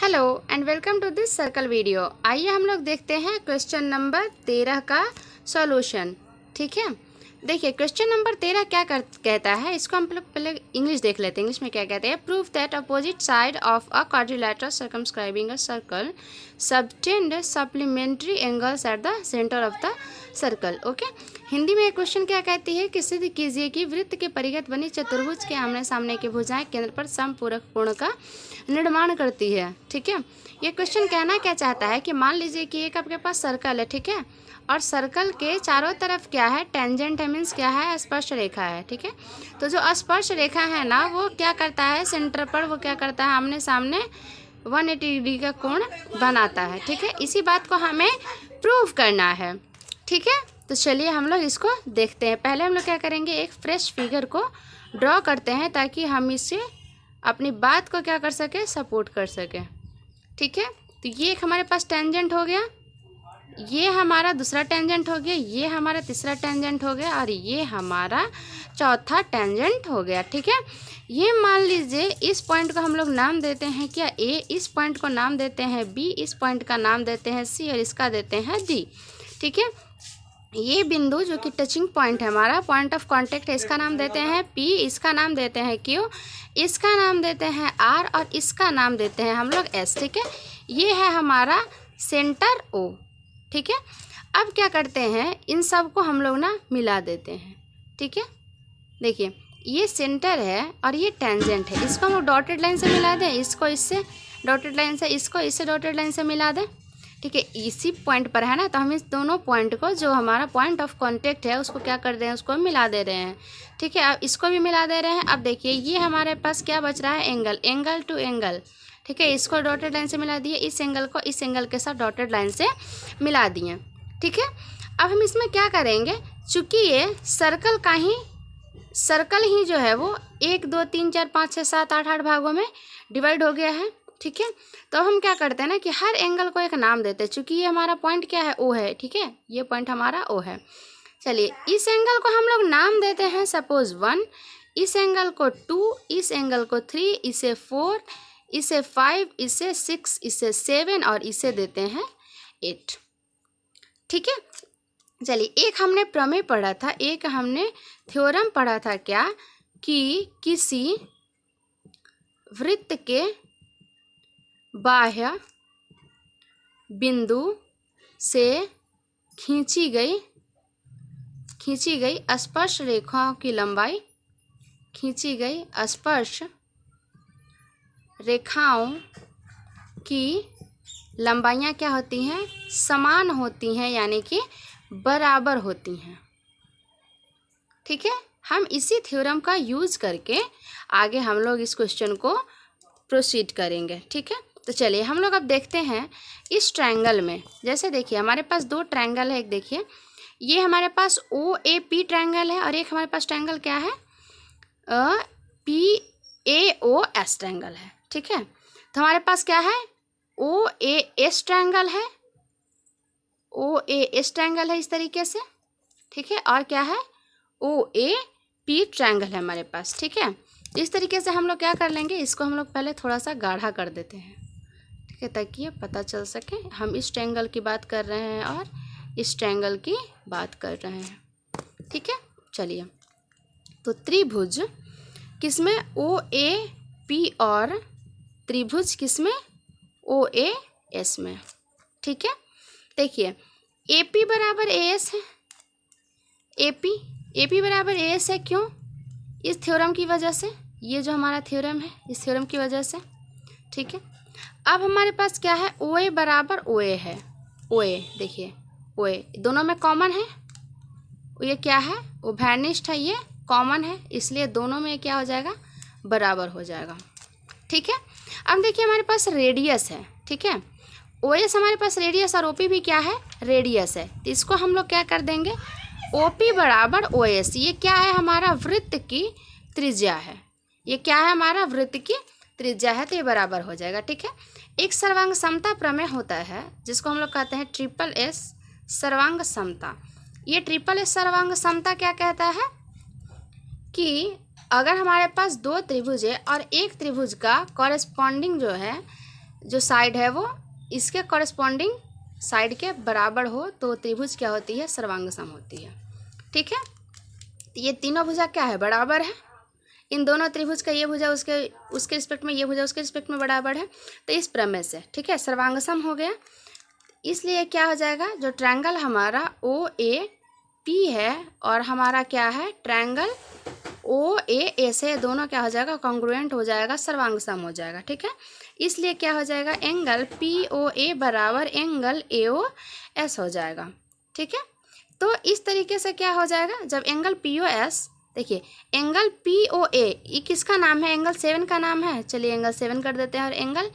Hello and welcome to this circle video. आइए हम लोग देखते हैं क्वेश्चन नंबर 13 का सॉल्यूशन। ठीक है, देखिए क्वेश्चन नंबर 13 क्या कहता है, इसको हम लोग पहले इंग्लिश देख लेते हैं। इंग्लिश में क्या कहते हैं, prove that opposite side of a quadrilateral circumscribing a circle subtend supplementary angles at the centre of the circle. Okay, Hindi में क्वेश्चन क्या कहती है कि सिद्ध कीजिए कि वृत्त के परिगत बनी चतुर्भुज के आमने सामने की भुजाएं केंद्र पर समपूरक कोण का निर्माण करती है। ठीक है, ये क्वेश्चन कहना क्या चाहता है कि मान लीजिए कि एक आपके पास सर्कल है, ठीक है, और सर्कल के चारों तरफ क्या है, टेंजेंट है, मीन्स क्या है, स्पर्श रेखा है। ठीक है, तो जो स्पर्श रेखा है ना, वो क्या करता है, सेंटर पर वो क्या करता है, आमने सामने 180 डिग्री का कोण बनाता है। ठीक है, इसी बात को हमें प्रूव करना है। ठीक है, तो चलिए हम लोग इसको देखते हैं। पहले हम लोग क्या करेंगे, एक फ्रेश फिगर को ड्रॉ करते हैं ताकि हम इससे अपनी बात को क्या कर सके, सपोर्ट कर सके। ठीक है, तो ये एक हमारे पास टेंजेंट हो गया, ये हमारा दूसरा टेंजेंट हो गया, ये हमारा तीसरा टेंजेंट हो गया और ये हमारा चौथा टेंजेंट हो गया। ठीक है, ये मान लीजिए इस पॉइंट को हम लोग नाम देते हैं क्या, ए, इस पॉइंट को नाम देते हैं बी, इस पॉइंट का नाम देते हैं सी और इसका देते हैं डी। ठीक है, ये बिंदु जो कि टचिंग पॉइंट है, हमारा पॉइंट ऑफ कांटेक्ट है, इसका नाम देते हैं पी, इसका नाम देते हैं क्यू, इसका नाम देते हैं आर और इसका नाम देते हैं हम लोग एस। ठीक है, ये है हमारा सेंटर ओ। ठीक है, अब क्या करते हैं, इन सब को हम लोग ना मिला देते हैं। ठीक है, देखिए ये सेंटर है और ये टेंजेंट है, इसको हम लोग डॉटेड लाइन से मिला दें, इसको इससे डॉटेड लाइन से, इसको इससे डॉटेड लाइन से मिला दें। ठीक है, इसी पॉइंट पर है ना, तो हम इस दोनों पॉइंट को, जो हमारा पॉइंट ऑफ कांटेक्ट है, उसको क्या कर रहे हैं, उसको मिला दे रहे हैं। ठीक है, अब इसको भी मिला दे रहे हैं। अब देखिए ये हमारे पास क्या बच रहा है, एंगल, एंगल टू एंगल। ठीक है, इसको डॉटेड लाइन से मिला दिए, इस एंगल को इस एंगल के साथ डॉटेड लाइन से मिला दिए। ठीक है, अब हम इसमें क्या करेंगे, चूँकि ये सर्कल ही जो है वो 1 2 3 4 5 6 7 8 8 भागों में डिवाइड हो गया है। ठीक है, तो हम क्या करते हैं ना कि हर एंगल को एक नाम देते हैं, चूँकि ये हमारा पॉइंट क्या है, ओ है। ठीक है, ये पॉइंट हमारा ओ है। चलिए इस एंगल को हम लोग नाम देते हैं सपोज 1, इस एंगल को 2, इस एंगल को 3, इसे 4, इसे 5, इसे 6, इसे 7 और इसे देते हैं 8। ठीक है, चलिए एक हमने प्रमेय पढ़ा था, एक हमने थ्योरम पढ़ा था क्या, कि किसी वृत्त के बाह्य बिंदु से खींची गई स्पर्श रेखाओं की लंबाई, खींची गई स्पर्श रेखाओं की लंबाइयाँ क्या होती हैं, समान होती हैं, यानी कि बराबर होती हैं। ठीक है, हम इसी थ्योरम का यूज़ करके आगे हम लोग इस क्वेश्चन को प्रोसीड करेंगे। ठीक है, तो चलिए हम लोग अब देखते हैं इस ट्रायंगल में। जैसे देखिए हमारे पास दो ट्रायंगल है, एक देखिए ये हमारे पास ओ ए पी ट्रायंगल है और एक हमारे पास ट्रायंगल क्या है, P A O S triangle है। ठीक है, तो हमारे पास क्या है, ओ ए एस ट्रायंगल है, ओ ए एस ट्रायंगल है इस तरीके से। ठीक है, और क्या है, ओ ए पी ट्रायंगल है हमारे पास। ठीक है, इस तरीके से हम लोग क्या कर लेंगे, इसको हम लोग पहले थोड़ा सा गाढ़ा कर देते हैं। ठीक है, ताकि ये पता चल सके हम इस ट्रायंगल की बात कर रहे हैं और इस ट्रायंगल की बात कर रहे हैं। ठीक है, चलिए तो त्रिभुज किसमें, ओ ए पी और त्रिभुज किसमें, ओ ए एस में। ठीक है, देखिए ए पी बराबर ए एस है, ए पी बराबर ए एस है, क्यों, इस थ्योरम की वजह से, ये जो हमारा थ्योरम है इस थ्योरम की वजह से। ठीक है, अब हमारे पास क्या है, ओ ए बराबर ओ ए है, ओ ए देखिए ओ ए दोनों में कॉमन है, ये क्या है, वो वैनिश्ड है, ये कॉमन है, इसलिए दोनों में क्या हो जाएगा, बराबर हो जाएगा। ठीक है, अब देखिए हमारे पास रेडियस है। ठीक है, ओ एस हमारे पास रेडियस और ओ पी भी क्या है, रेडियस है, तो इसको हम लोग क्या कर देंगे, ओ पी बराबर ओ एस, ये क्या है, हमारा वृत्त की त्रिज्या है, ये क्या है, हमारा वृत्त की त्रिज्या है, तो ये बराबर हो जाएगा। ठीक है, एक सर्वांग समता प्रमेय होता है जिसको हम लोग कहते हैं ट्रिपल एस सर्वांग समता। ये ट्रिपल एस सर्वांग समता क्या कहता है कि अगर हमारे पास दो त्रिभुज है और एक त्रिभुज का कॉरेस्पॉन्डिंग जो है जो साइड है वो इसके कॉरेस्पॉन्डिंग साइड के बराबर हो तो त्रिभुज क्या होती है, सर्वांगसम होती है। ठीक है, ये तीनों भुजा क्या है, बराबर है। इन दोनों त्रिभुज का ये भुजा उसके रिस्पेक्ट में, ये भुजा उसके रिस्पेक्ट में बराबर है, तो इस प्रमेय से ठीक है सर्वांगसम हो गया। इसलिए क्या हो जाएगा, जो ट्रायंगल हमारा ओ ए पी है और हमारा क्या है ट्रायंगल ओ ए से दोनों क्या हो जाएगा, कॉन्ग्रुएंट हो जाएगा, सर्वांगसम हो जाएगा। ठीक है, इसलिए क्या हो जाएगा, एंगल पी ओ ए बराबर एंगल ए ओ एस हो जाएगा। ठीक है, तो इस तरीके से क्या हो जाएगा, जब एंगल पी ओ एस, देखिए एंगल पी ओ ए ये किसका नाम है, एंगल 7 का नाम है, चलिए एंगल 7 कर देते हैं, और एंगल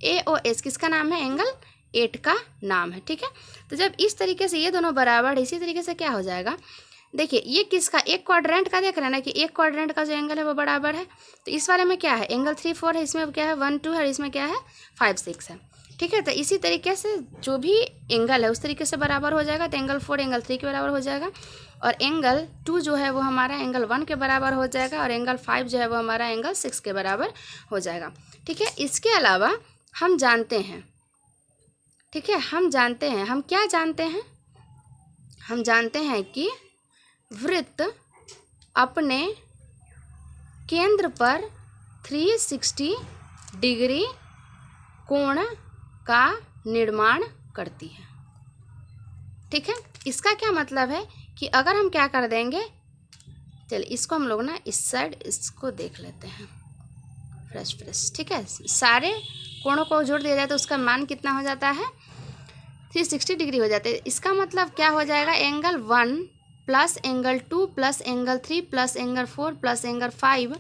ए ओ एस किसका नाम है, एंगल 8 का नाम है। ठीक है, तो जब इस तरीके से ये दोनों बराबर है, इसी तरीके से क्या हो जाएगा, देखिए ये किसका, एक क्वाड्रेंट का देख रहे हैं ना कि एक क्वाड्रेंट का जो एंगल है वो बराबर है, तो इस वाले में क्या है, एंगल 3 4 है, इसमें क्या है 1 2 है, और इसमें क्या है 5 6 है। ठीक है, तो इसी तरीके से जो भी एंगल है उस तरीके से बराबर हो जाएगा, तो एंगल 4 एंगल 3 के बराबर हो जाएगा, और एंगल 2 जो है वो हमारा एंगल 1 के बराबर हो जाएगा, और एंगल 5 जो है वो हमारा एंगल 6 के बराबर हो जाएगा। ठीक है, इसके अलावा हम जानते हैं, ठीक है हम जानते हैं, हम क्या जानते हैं, हम जानते हैं कि वृत्त अपने केंद्र पर 360 डिग्री कोण का निर्माण करती है। ठीक है, इसका क्या मतलब है कि अगर हम क्या कर देंगे, चलिए इसको हम लोग ना इस साइड इसको देख लेते हैं फ्रेश। ठीक है, सारे कोणों को जोड़ दिया जाए तो उसका मान कितना हो जाता है, 360 डिग्री हो जाते हैं। इसका मतलब क्या हो जाएगा, angle 1 plus angle 2 plus angle 3 plus angle 4 plus angle 5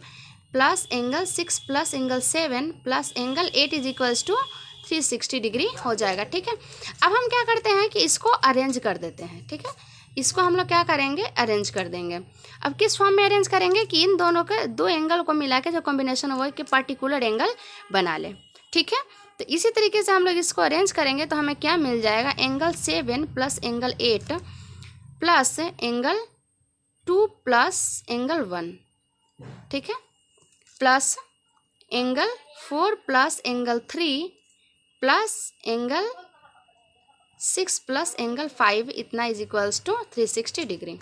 plus angle 6 plus angle 7 plus angle 8 is equals to 360 degree हो जाएगा। ठीक है, अब हम क्या करते हैं कि इसको अरेंज कर देते हैं। ठीक है, इसको हम लोग क्या करेंगे, अरेंज कर देंगे। अब किस फॉर्म में अरेंज करेंगे कि इन दोनों के दो एंगल को मिला के जो कॉम्बिनेशन हुआ कि पर्टिकुलर एंगल बना ले। ठीक है, तो इसी तरीके से हम लोग इसको अरेंज करेंगे तो हमें क्या मिल जाएगा, angle 7 plus angle 8 plus angle 2 plus angle 1। ठीक है, plus angle 4 plus angle 3 plus angle 6 plus angle 5 इतना इज इक्वल्स टू 360 डिग्री।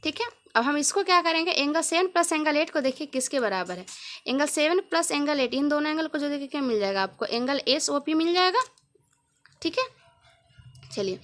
ठीक है, अब हम इसको क्या करेंगे, एंगल 7 प्लस एंगल 8 को देखिए किसके बराबर है, एंगल 7 प्लस एंगल 8, इन दोनों एंगल को जो देखिए क्या मिल जाएगा आपको, एंगल एस ओ पी मिल जाएगा। ठीक है, चलिए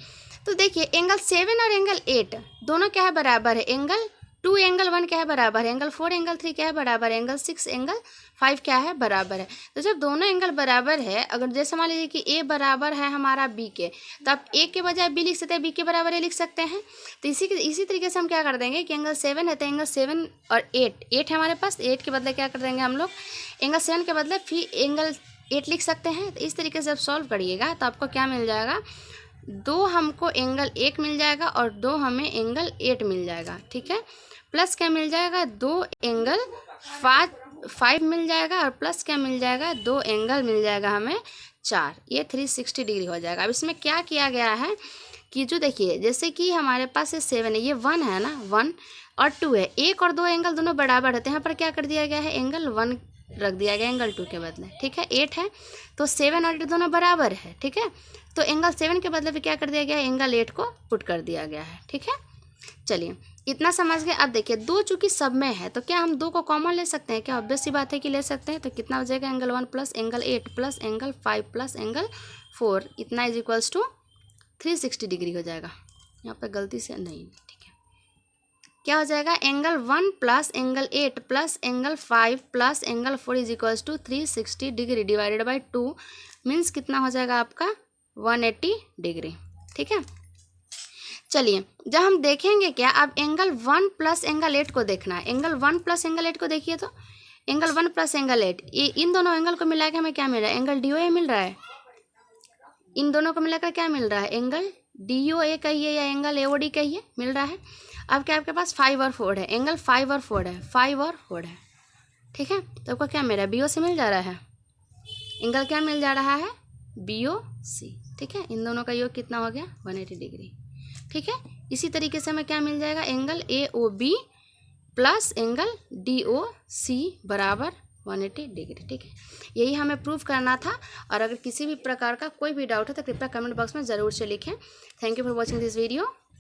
तो देखिए एंगल 7 और एंगल 8 दोनों क्या है बराबर है, एंगल 2 एंगल 1 क्या है बराबर है, एंगल 4 एंगल 3 क्या है बराबर है, एंगल 6 एंगल 5 क्या है बराबर है। तो जब दोनों एंगल बराबर है, अगर जैसे मान लीजिए कि ए बराबर है हमारा बी के, तो आप ए के बजाय बी लिख सकते हैं, बी के बराबर ए लिख सकते हैं। तो इसी तरीके से हम क्या कर देंगे कि एंगल 7 है तो एंगल 7 और 8 है हमारे पास, 8 के बदले क्या कर देंगे हम लोग, एंगल 7 के बदले फिर एंगल 8 लिख सकते हैं। तो इस तरीके से जब सॉल्व करिएगा तो आपको क्या मिल जाएगा, 2 हमको एंगल 1 मिल जाएगा और 2 हमें एंगल 8 मिल जाएगा। ठीक है, प्लस क्या मिल जाएगा, 2 एंगल 5 मिल जाएगा, और प्लस क्या मिल जाएगा, 2 एंगल मिल जाएगा हमें 4, ये 360 डिग्री हो जाएगा। अब इसमें क्या किया गया है कि जो देखिए जैसे कि हमारे पास ये 7 है, ये 1 है ना, 1 और 2 है, 1 और 2 एंगल दोनों बराबर होते हैं, यहाँ पर क्या कर दिया गया है, एंगल 1 रख दिया गया एंगल 2 के बदले। ठीक है, 8 है तो 7 और 8 दोनों बराबर है। ठीक है, तो एंगल 7 के बदले पे क्या कर दिया गया है, एंगल 8 को पुट कर दिया गया है। ठीक है, चलिए इतना समझ गए। अब देखिए 2 चूंकि सब में है तो क्या हम 2 को कॉमन ले सकते हैं क्या, ऑब्वियस सी बात है कि ले सकते हैं। तो कितना हो जाएगा, angle 1 plus angle 8 plus angle 5 plus angle 4 इतना इज इक्वल्स टू 360 डिग्री हो जाएगा। यहाँ पर गलती से नहीं, ठीक है, क्या हो जाएगा, angle 1 plus angle 8 plus angle 5 plus angle 4 is equals to 360 degree divided by 2 means कितना हो जाएगा आपका 180 डिग्री। ठीक है, चलिए जब हम देखेंगे क्या, अब एंगल 1 प्लस एंगल 8 को देखना है, एंगल 1 प्लस एंगल 8 को देखिए, तो एंगल 1 प्लस एंगल 8 ये इन दोनों एंगल को मिला के हमें क्या मिल रहा है, एंगल डी ओ ए मिल रहा है। इन दोनों को मिलाकर क्या मिल रहा है, एंगल डी ओ ए कहिए या एंगल ए ओ डी कहिए, मिल रहा है। अब क्या आपके पास 5 और 4 है, एंगल 5 और 4 है, 5 और 4 है। ठीक है, तो आपको क्या मिल रहा है, बी ओ से मिल जा रहा है, एंगल क्या मिल जा रहा है, बी ओ सी। ठीक है, इन दोनों का योग कितना हो गया, 180 डिग्री। ठीक है, इसी तरीके से हमें क्या मिल जाएगा, angle A O B plus angle D O C बराबर 180 डिग्री। ठीक है, यही हमें प्रूव करना था। और अगर किसी भी प्रकार का कोई भी डाउट है तो कृपया कमेंट बॉक्स में ज़रूर से लिखें। Thank you for watching this video.